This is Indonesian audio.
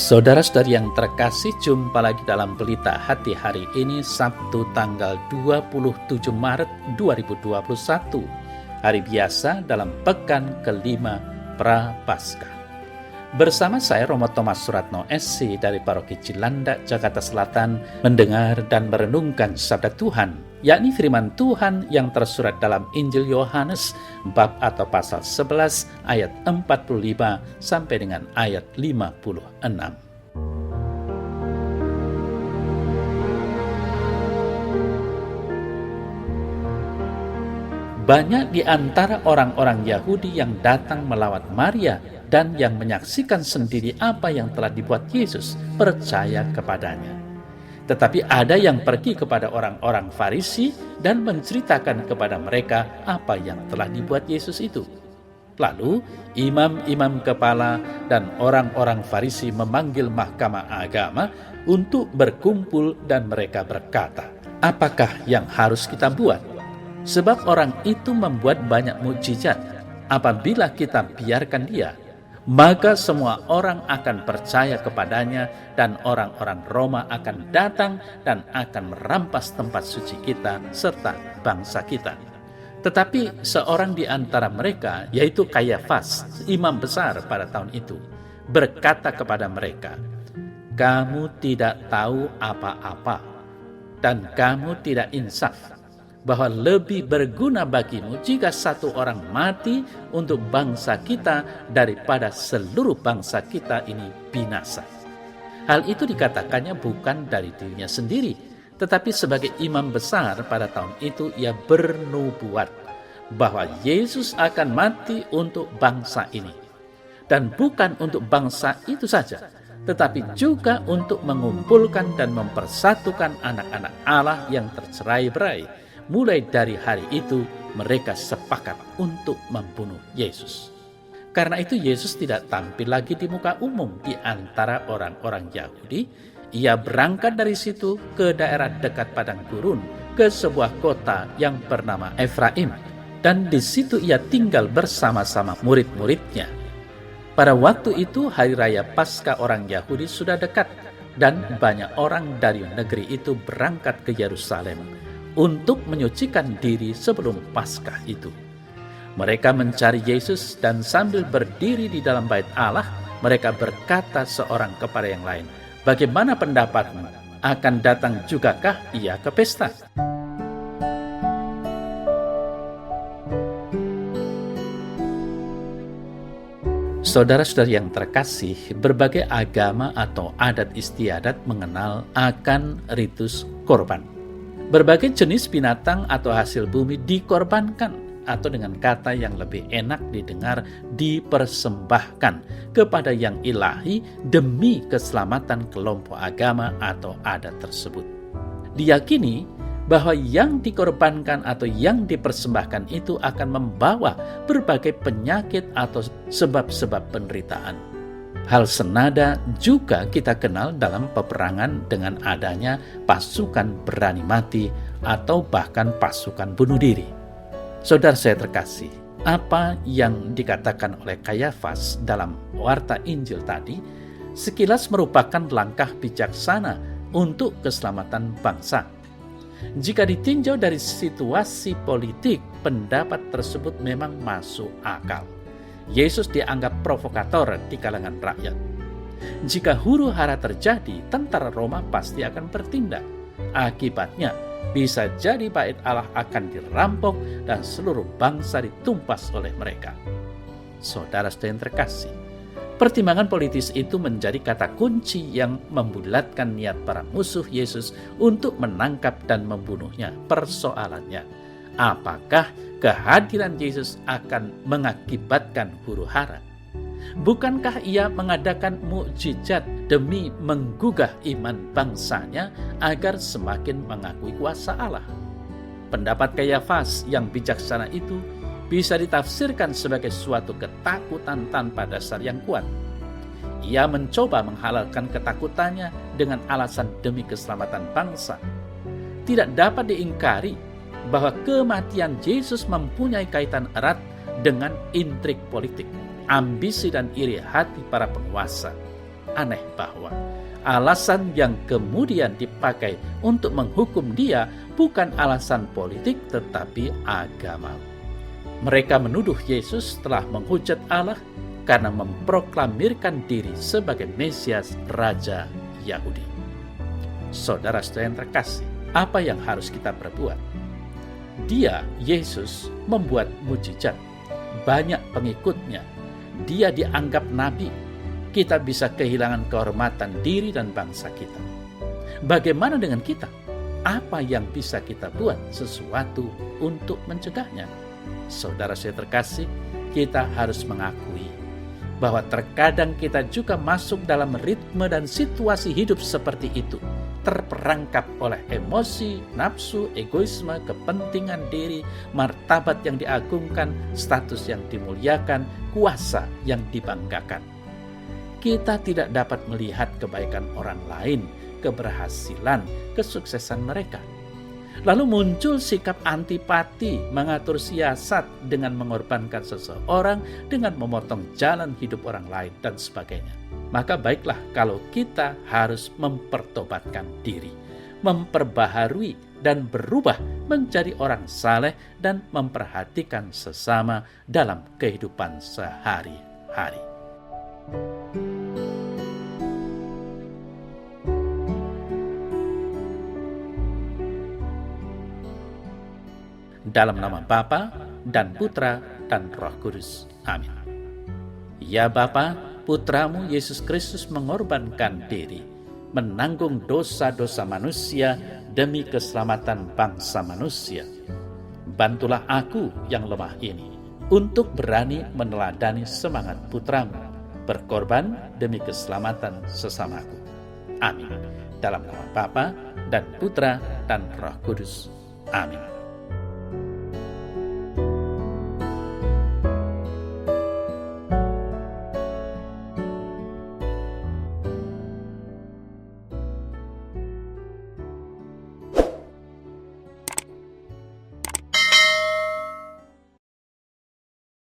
Saudara-saudari yang terkasih, jumpa lagi dalam Pelita Hati hari ini, Sabtu tanggal 27 Maret 2021, hari biasa dalam pekan kelima Prapaskah. Bersama saya Romo Thomas Suratno SC dari Paroki Cilandak, Jakarta Selatan, mendengar dan merenungkan sabda Tuhan, yakni firman Tuhan yang tersurat dalam Injil Yohanes bab atau pasal 11 ayat 45 sampai dengan ayat 56. Banyak di antara orang-orang Yahudi yang datang melawat Maria dan yang menyaksikan sendiri apa yang telah dibuat Yesus percaya kepadanya. Tetapi ada yang pergi kepada orang-orang Farisi dan menceritakan kepada mereka apa yang telah dibuat Yesus itu. Lalu imam-imam kepala dan orang-orang Farisi memanggil mahkamah agama untuk berkumpul dan mereka berkata, "Apakah yang harus kita buat? Sebab orang itu membuat banyak mukjizat. Apabila kita biarkan dia, maka semua orang akan percaya kepadanya dan orang-orang Roma akan datang dan akan merampas tempat suci kita serta bangsa kita." Tetapi seorang di antara mereka, yaitu Kayafas, imam besar pada tahun itu, berkata kepada mereka, "Kamu tidak tahu apa-apa dan kamu tidak insaf, bahwa lebih berguna bagimu jika satu orang mati untuk bangsa kita daripada seluruh bangsa kita ini binasa." Hal itu dikatakannya bukan dari dirinya sendiri, tetapi sebagai imam besar pada tahun itu ia bernubuat bahwa Yesus akan mati untuk bangsa ini. Dan bukan untuk bangsa itu saja, tetapi juga untuk mengumpulkan dan mempersatukan anak-anak Allah yang tercerai-berai. Mulai dari hari itu mereka sepakat untuk membunuh Yesus. Karena itu Yesus tidak tampil lagi di muka umum di antara orang-orang Yahudi. Ia berangkat dari situ ke daerah dekat padang gurun, ke sebuah kota yang bernama Efraim. Dan di situ ia tinggal bersama-sama murid-muridnya. Pada waktu itu hari raya Paskah orang Yahudi sudah dekat, dan banyak orang dari negeri itu berangkat ke Yerusalem untuk menyucikan diri sebelum Paskah itu. Mereka mencari Yesus dan sambil berdiri di dalam bait Allah, mereka berkata seorang kepada yang lain, "Bagaimana pendapatmu? Akan datang jugakah ia ke pesta?" Saudara-saudari yang terkasih, berbagai agama atau adat istiadat mengenal akan ritus korban. Berbagai jenis binatang atau hasil bumi dikorbankan, atau dengan kata yang lebih enak didengar, dipersembahkan kepada yang ilahi demi keselamatan kelompok agama atau adat tersebut. Diyakini bahwa yang dikorbankan atau yang dipersembahkan itu akan membawa berbagai penyakit atau sebab-sebab penderitaan. Hal senada juga kita kenal dalam peperangan dengan adanya pasukan berani mati atau bahkan pasukan bunuh diri. Saudara saya terkasih, apa yang dikatakan oleh Kayafas dalam warta Injil tadi sekilas merupakan langkah bijaksana untuk keselamatan bangsa. Jika ditinjau dari situasi politik, pendapat tersebut memang masuk akal. Yesus dianggap provokator di kalangan rakyat. Jika huru-hara terjadi, tentara Roma pasti akan bertindak. Akibatnya, bisa jadi bait Allah akan dirampok dan seluruh bangsa ditumpas oleh mereka. Saudara-saudari yang terkasih, pertimbangan politis itu menjadi kata kunci yang membulatkan niat para musuh Yesus untuk menangkap dan membunuhnya. Persoalannya, apakah kehadiran Yesus akan mengakibatkan huru-hara? Bukankah ia mengadakan mukjizat demi menggugah iman bangsanya agar semakin mengakui kuasa Allah? Pendapat Kayafas yang bijaksana itu bisa ditafsirkan sebagai suatu ketakutan tanpa dasar yang kuat. Ia mencoba menghalalkan ketakutannya dengan alasan demi keselamatan bangsa. Tidak dapat diingkari bahwa kematian Yesus mempunyai kaitan erat dengan intrik politik, ambisi dan iri hati para penguasa. aneh bahwa alasan yang kemudian dipakai untuk menghukum dia bukan alasan politik tetapi agama. Mereka menuduh Yesus telah menghujat Allah karena memproklamirkan diri sebagai Mesias Raja Yahudi. Saudara-saudara yang terkasih, apa yang harus kita perbuat? Dia, Yesus, membuat mujizat, banyak pengikutnya. Dia dianggap nabi. Kita bisa kehilangan kehormatan diri dan bangsa kita. Bagaimana dengan kita? Apa yang bisa kita buat sesuatu untuk mencegahnya? Saudara saya terkasih, kita harus mengakui bahwa terkadang kita juga masuk dalam ritme dan situasi hidup seperti itu, terperangkap oleh emosi, nafsu, egoisme, kepentingan diri, martabat yang diagungkan, status yang dimuliakan, kuasa yang dibanggakan. Kita tidak dapat melihat kebaikan orang lain, keberhasilan, kesuksesan mereka. Lalu muncul sikap antipati, mengatur siasat dengan mengorbankan seseorang, dengan memotong jalan hidup orang lain, dan sebagainya. Maka baiklah kalau kita harus mempertobatkan diri, memperbaharui dan berubah menjadi orang saleh dan memperhatikan sesama dalam kehidupan sehari-hari. Dalam nama Bapa dan Putra dan Roh Kudus. Amin. Ya Bapa, Putramu Yesus Kristus mengorbankan diri, menanggung dosa-dosa manusia demi keselamatan bangsa manusia. Bantulah aku yang lemah ini untuk berani meneladani semangat Putramu, berkorban demi keselamatan sesamaku. Amin. Dalam nama Bapa dan Putra dan Roh Kudus. Amin.